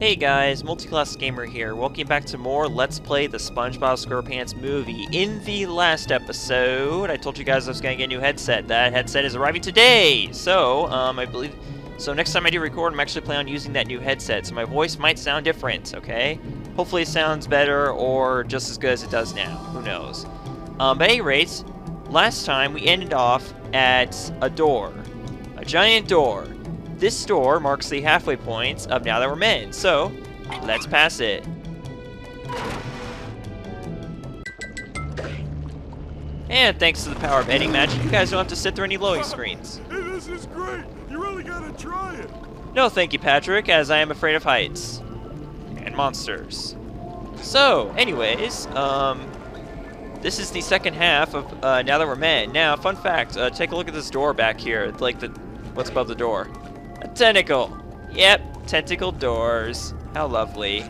Hey guys, Multiclass Gamer here. Welcome back to more Let's Play the SpongeBob SquarePants movie. In the last episode, I told you guys I was going to get a new headset. That headset is arriving today! So, I believe... So next time I do record, I'm actually planning on using that new headset, so my voice might sound different, okay? Hopefully it sounds better, or just as good as it does now. Who knows? But at any rate, last time we ended off at a door. A giant door. This door marks the halfway point of Now That We're Men, so let's pass it. And thanks to the power of editing magic, you guys don't have to sit through any loading screens. Hey, this is great! You really gotta try it! No thank you, Patrick, as I am afraid of heights. And monsters. So, anyways, this is the second half of Now That We're Men. Now, fun fact, take a look at this door back here, like what's above the door. A tentacle! Yep, tentacle doors. How lovely.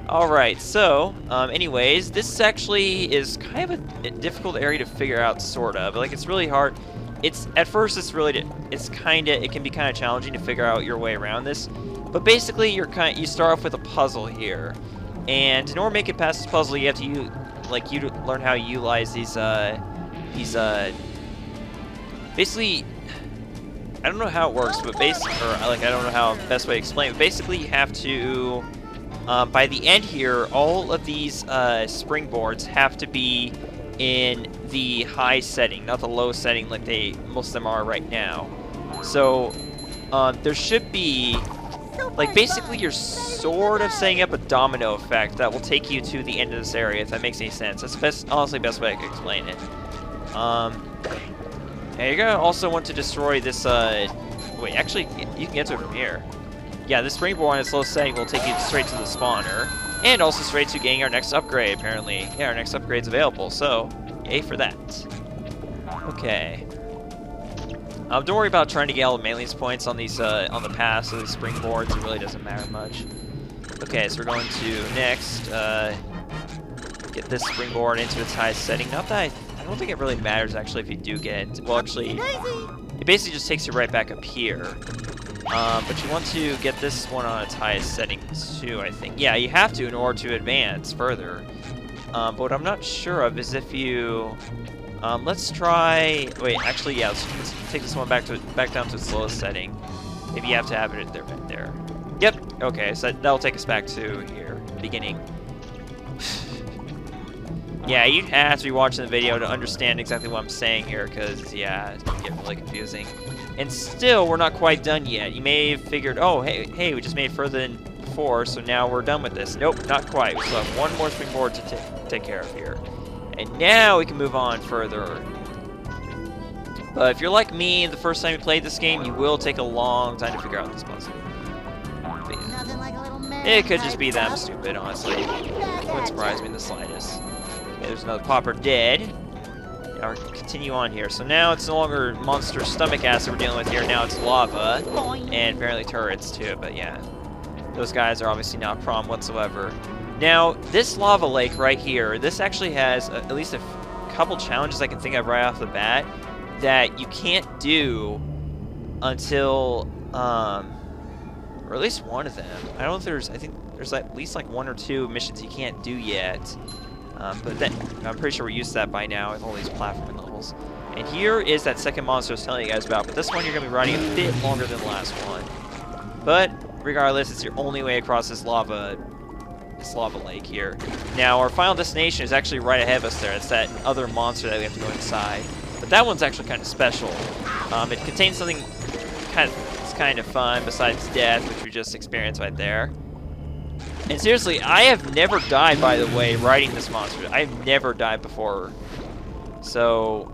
Alright, so, anyways, this actually is kind of a difficult area to figure out, sort of. Like, it's really hard. At first, it can be kind of challenging to figure out your way around this. But basically, you start off with a puzzle here. And in order to make it past this puzzle, you have to learn how to utilize basically, I don't know how it works, but I don't know how best way to explain it. But basically, you have to, by the end here, all of these springboards have to be in the high setting, not the low setting like most of them are right now. So, there should be, like, basically you're sort of setting up a domino effect that will take you to the end of this area, if that makes any sense. That's honestly the best way I can explain it. Yeah, you're gonna also want to destroy this, wait, actually, you can get to it from here. Yeah, this springboard on its low setting will take you straight to the spawner, and also straight to getting our next upgrade, apparently. Yeah, our next upgrade's available, so, yay for that. Okay. Don't worry about trying to get all the maintenance points on these, on the paths of these springboards, it really doesn't matter much. Okay, so we're going to next, get this springboard into its highest setting. Not that I don't think it really matters, actually, if you do get it. Well, actually, it basically just takes you right back up here. But you want to get this one on its highest setting, too, I think. Yeah, you have to in order to advance further. But what I'm not sure of is if you... let's try... Wait, actually, yeah, let's take this one back down to its lowest setting. Maybe you have to have it right there. Yep, okay, so that'll take us back to here, beginning. Yeah, you'd have to be watching the video to understand exactly what I'm saying here, because, yeah, it can get really confusing. And still, we're not quite done yet. You may have figured, oh, hey, we just made it further than before, so now we're done with this. Nope, not quite. We still have one more springboard to take care of here. And now we can move on further. But if you're like me, the first time you played this game, you will take a long time to figure out this puzzle. It could just be that I'm stupid, honestly. It wouldn't surprise me in the slightest. Okay, there's another popper dead. Now we're gonna continue on here. So now it's no longer monster stomach acid we're dealing with here. Now it's lava. And apparently turrets too, but yeah. Those guys are obviously not a problem whatsoever. Now, this lava lake right here, this actually has at least a couple challenges I can think of right off the bat that you can't do until, or at least one of them. I don't know if I think there's at least like one or two missions you can't do yet. But then, I'm pretty sure we're used to that by now with all these platforming levels. And here is that second monster I was telling you guys about, but this one you're going to be riding a bit longer than the last one. But, regardless, it's your only way across this lava lake here. Now, our final destination is actually right ahead of us there. It's that other monster that we have to go inside. But that one's actually kind of special. It contains something kind of fun besides death, which we just experienced right there. And seriously, I have never died, by the way, riding this monster. I've never died before. So,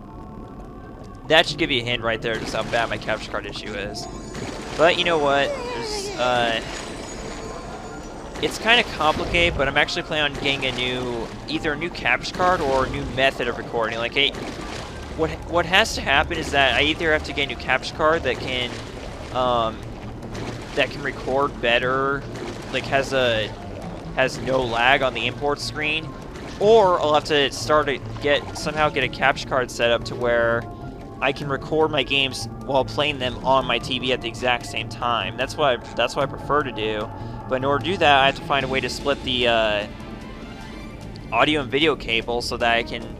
that should give you a hint right there just how bad my capture card issue is. But you know what? It's kind of complicated, but I'm actually planning on getting either a new capture card or a new method of recording. Like, what has to happen is that I either have to get a new capture card that can record better, like has no lag on the import screen, or I'll have to somehow get a capture card set up to where I can record my games while playing them on my TV at the exact same time. That's what I prefer to do. But in order to do that, I have to find a way to split the audio and video cable so that I can,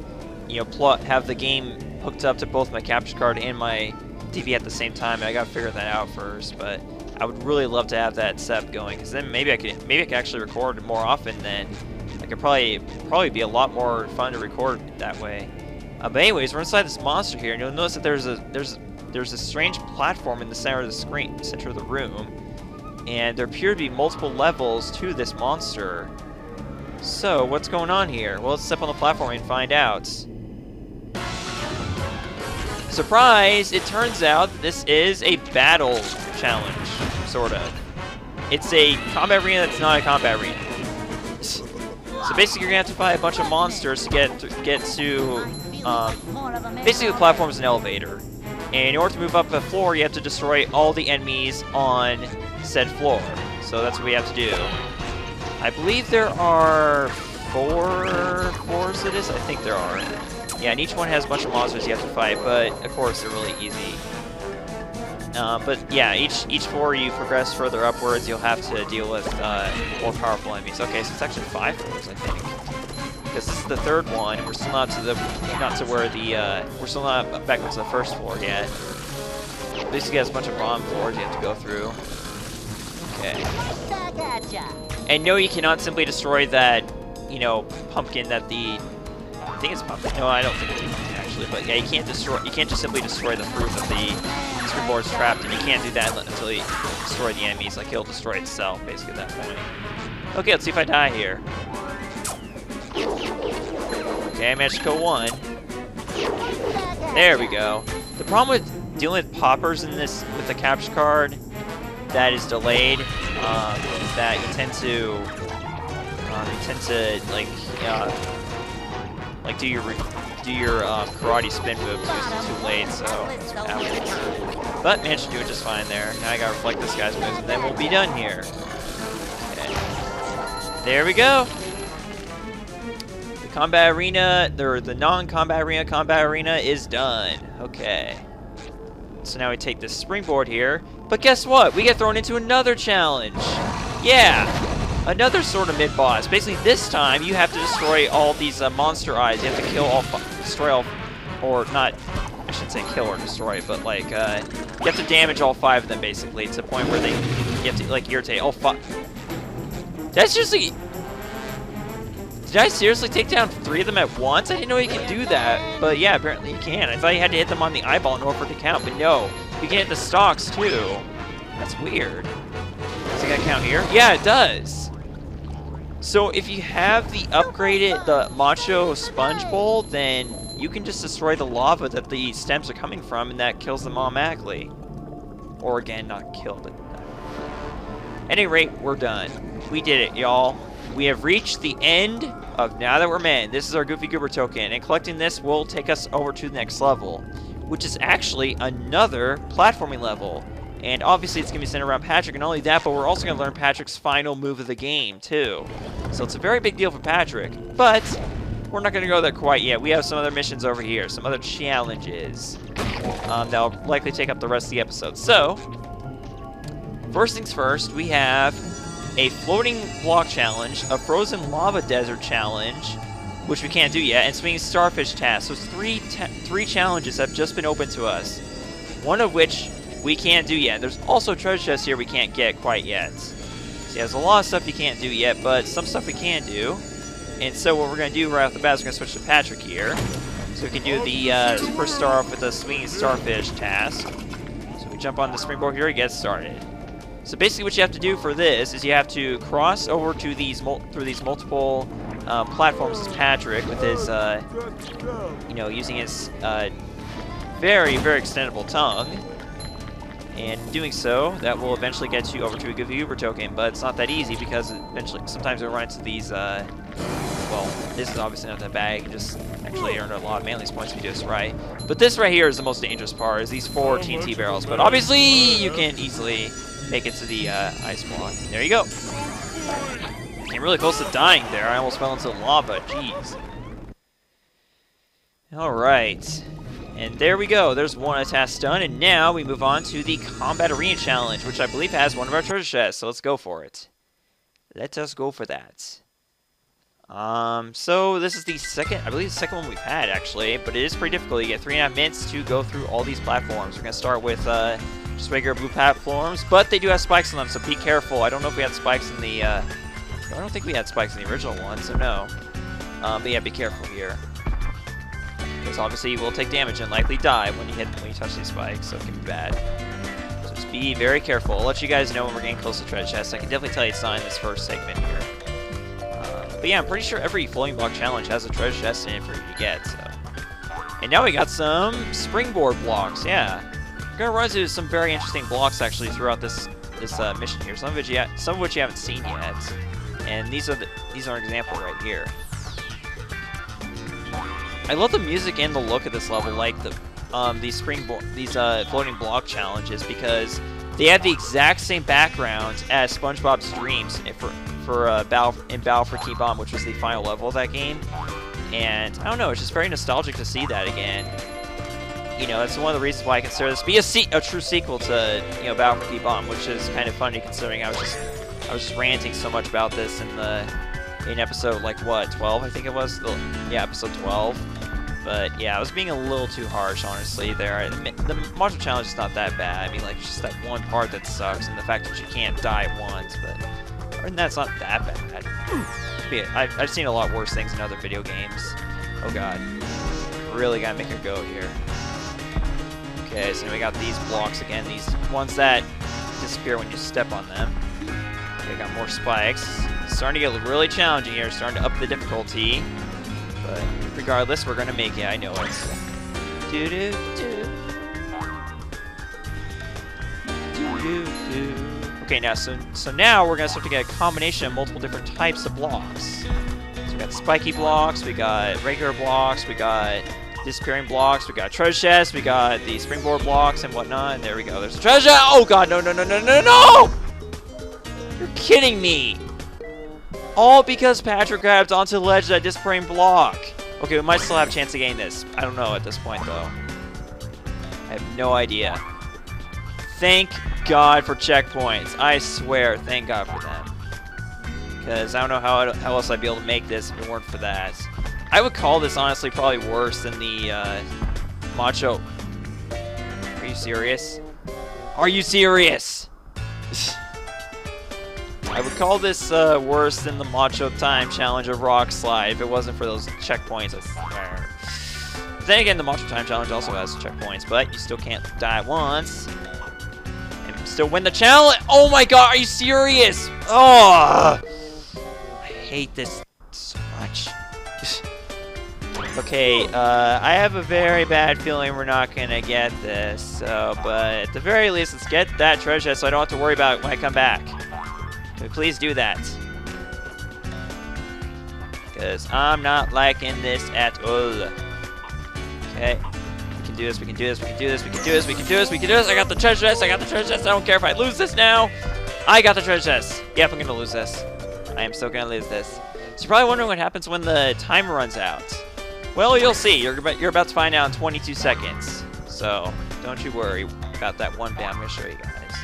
you know, have the game hooked up to both my capture card and my TV at the same time. I gotta figure that out first, but I would really love to have that setup going, because then maybe I could actually record more often. Then I could probably be a lot more fun to record that way. But anyways, we're inside this monster here, and you'll notice that there's a strange platform in the center of the screen, center of the room, and there appear to be multiple levels to this monster. So what's going on here? Well, let's step on the platform and find out. Surprise! It turns out this is a battle challenge, sort of. It's a combat arena that's not a combat arena. So basically, you're gonna have to fight a bunch of monsters to get to basically the platform is an elevator, and in order to move up a floor, you have to destroy all the enemies on said floor. So that's what we have to do. I believe there are 4 floors to this. I think there are. Yeah, and each one has a bunch of monsters you have to fight, but of course they're really easy. But yeah, each floor you progress further upwards, you'll have to deal with more powerful enemies. Okay, so it's actually 5 floors, I think, because this is the 3rd one, and we're still not we're still not back onto the 1st floor yet. Basically, has a bunch of bomb floors you have to go through. Okay. And no, you cannot simply destroy that, you know, pumpkin that the. I think it's pumpkin. No, I don't think it's pumpkin actually. But yeah, you can't just simply destroy the fruit that the springboard's trapped, and you can't do that until you destroy the enemies. Like, it'll destroy itself basically at that point. Okay, let's see if I die here. Okay, I managed to kill one. There we go. The problem with dealing with poppers in this with the capture card that is delayed, that you tend to like do your karate spin moves usually too late, so that's what happens. But managed to do it just fine there. Now I gotta reflect this guy's moves, and then we'll be done here. Okay. There we go. The combat arena, the non-combat arena is done. Okay. So now we take this springboard here, but guess what? We get thrown into another challenge. Yeah. Another sort of mid-boss. Basically, this time, you have to destroy all these monster eyes. You have to kill destroy all, or not, I shouldn't say kill or destroy, but like, you have to damage all 5 of them, basically, to the point where you have to, like, irritate. Oh, fuck. Did I seriously take down 3 of them at once? I didn't know you could do that, but yeah, apparently you can. I thought you had to hit them on the eyeball in order for it to count, but no. You can hit the stalks, too. That's weird. Does it gotta count here? Yeah, it does. So if you have the Macho Sponge Bowl, then you can just destroy the lava that the stems are coming from, and that kills them automatically. Or again, not kill, but at any rate, we're done. We did it, y'all. We have reached the end of Now That We're Men. This is our Goofy Goober token, and collecting this will take us over to the next level, which is actually another platforming level. And obviously it's going to be centered around Patrick, and not only that, but we're also going to learn Patrick's final move of the game, too. So it's a very big deal for Patrick, but we're not going to go there quite yet. We have some other missions over here, some other challenges that'll likely take up the rest of the episode. So, first things first, we have a floating block challenge, a frozen lava desert challenge, which we can't do yet, and swinging starfish task. So three challenges have just been open to us, one of which we can't do yet. There's also treasure chests here we can't get quite yet. See, there's a lot of stuff you can't do yet, but some stuff we can do. And so what we're going to do right off the bat is we're going to switch to Patrick here. So we can do the first start off with the swinging starfish task. So we jump on the springboard here and get started. So basically what you have to do for this is you have to cross over to these multiple platforms as Patrick with his, you know, using his very, very extendable tongue. And doing so, that will eventually get you over to a Goofy Goober token, but it's not that easy because eventually, sometimes you'll run into these, well, this is obviously not that bad. You can just actually earn a lot of manliness points if you do this right. But this right here is the most dangerous part, is these 4 TNT barrels. But obviously, you can easily make it to the ice block. There you go. Came really close to dying there. I almost fell into lava. Jeez. All right. And there we go. There's one task done, and now we move on to the Combat Arena Challenge, which I believe has one of our treasure chests, so let's go for it. Let us go for that. So this is the second, I believe the second one we've had, actually, but it is pretty difficult. You get 3.5 minutes to go through all these platforms. We're going to start with, just regular blue platforms, but they do have spikes on them, so be careful. I don't know if we had spikes in the, I don't think we had spikes in the original one, so no. But yeah, be careful here. Because obviously you will take damage and likely die when you touch these spikes, so it can be bad. So just be very careful. I'll let you guys know when we're getting close to treasure chest. I can definitely tell you it's not in this first segment here. But yeah, I'm pretty sure every floating block challenge has a treasure chest in it for you to get, so. And now we got some springboard blocks, yeah. We're gonna run into some very interesting blocks actually throughout this mission here. Some of which you haven't seen yet. And these are an example right here. I love the music and the look of this level, like these floating block challenges, because they have the exact same backgrounds as SpongeBob's Dreams for Battle for Key Bomb, which was the final level of that game. And I don't know, it's just very nostalgic to see that again. You know, that's one of the reasons why I consider this to be a true sequel to, you know, Battle for Key Bomb, which is kind of funny considering I was just ranting so much about this in episode, like, what, 12, I think it was? Yeah, episode 12. But, yeah, I was being a little too harsh, honestly, there. The module challenge is not that bad. I mean, like, it's just that one part that sucks, and the fact that you can't die once, but other than that, it's not that bad. I've seen a lot worse things in other video games. Oh, God. Really gotta make a go here. Okay, so now we got these blocks again, these ones that disappear when you step on them. Okay, got more spikes. It's starting to get really challenging here, starting to up the difficulty. But regardless, we're gonna make it, I know it. Do-do-do. Do-do-do. Okay, now, so now we're gonna start to get a combination of multiple different types of blocks. So we got spiky blocks, we got regular blocks, we got disappearing blocks, we got treasure chests, we got the springboard blocks and whatnot, and there we go. There's a treasure! Oh god, no, no, no, no, no, no! You're kidding me! All because Patrick grabbed onto the ledge of that disappearing block. Okay, we might still have a chance of getting this. I don't know at this point, though. I have no idea. Thank God for checkpoints. I swear, thank God for them. Because I don't know how else I'd be able to make this if it weren't for that. I would call this, honestly, probably worse than the Macho. Are you serious? Are you serious? I would call this worse than the Macho Time Challenge of Rock Slide if it wasn't for those checkpoints, I swear. Then again, the Macho Time Challenge also has checkpoints, but you still can't die once. And still win the challenge! Oh my god, are you serious? Oh! I hate this so much. Okay, I have a very bad feeling we're not gonna get this, so, but at the very least, let's get that treasure so I don't have to worry about it when I come back. Can we please do that? Because I'm not liking this at all. Okay, we can do this, we can do this, we can do this, we can do this, we can do this, we can do this. I got the treasure chest, I got the treasure chest. I don't care if I lose this now. I got the treasure chest. Yep, I'm gonna lose this. I am still gonna lose this. So you're probably wondering what happens when the timer runs out. Well, you'll see. You're about to find out in 22 seconds. So, don't you worry about that one bit I'm going to show you guys.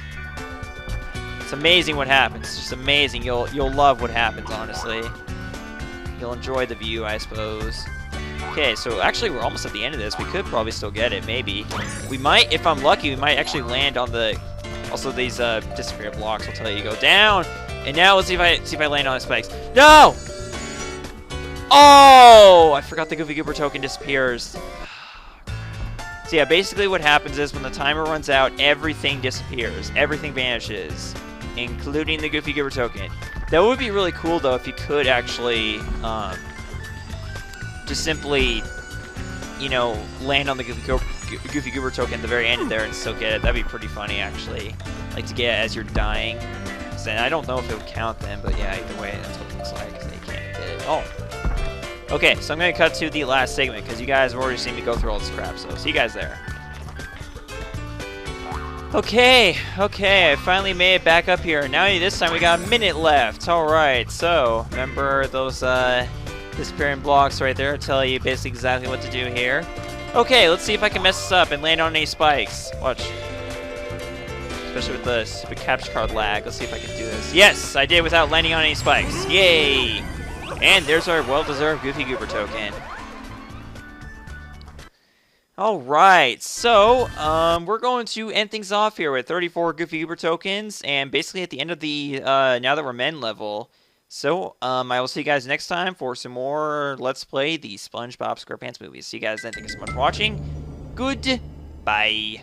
It's amazing what happens. It's just amazing. You'll love what happens, honestly. You'll enjoy the view, I suppose. Okay, so actually we're almost at the end of this. We could probably still get it, maybe. We might, if I'm lucky, we might actually land on the... Also, these disappear blocks will tell you to go down. And now let's see if I land on the spikes. No! Oh! I forgot the Goofy Goober token disappears. So yeah, basically what happens is when the timer runs out, everything disappears. Everything vanishes, including the Goofy Goober token. That would be really cool, though, if you could actually just simply, you know, land on the Goofy Goober token at the very end there and still get it. That'd be pretty funny, actually. Like, to get it as you're dying. So I don't know if it would count then, but yeah, either way, that's what it looks like. They can't get it. Oh. Okay, so I'm going to cut to the last segment because you guys have already seen me go through all this crap, so see you guys there. Okay, I finally made it back up here. Now this time we got a minute left. Alright, so remember those disappearing blocks right there tell you basically exactly what to do here. Okay, let's see if I can mess this up and land on any spikes. Watch. especially with the stupid capture card lag. Let's see if I can do this. Yes, I did without landing on any spikes. Yay! And there's our well-deserved Goofy Goober token. Alright, so, we're going to end things off here with 34 Goofy Goober tokens, and basically at the end of the, now that we're men level. So, I will see you guys next time for some more Let's Play the SpongeBob SquarePants movies. See you guys then. Thank you so much for watching. Goodbye.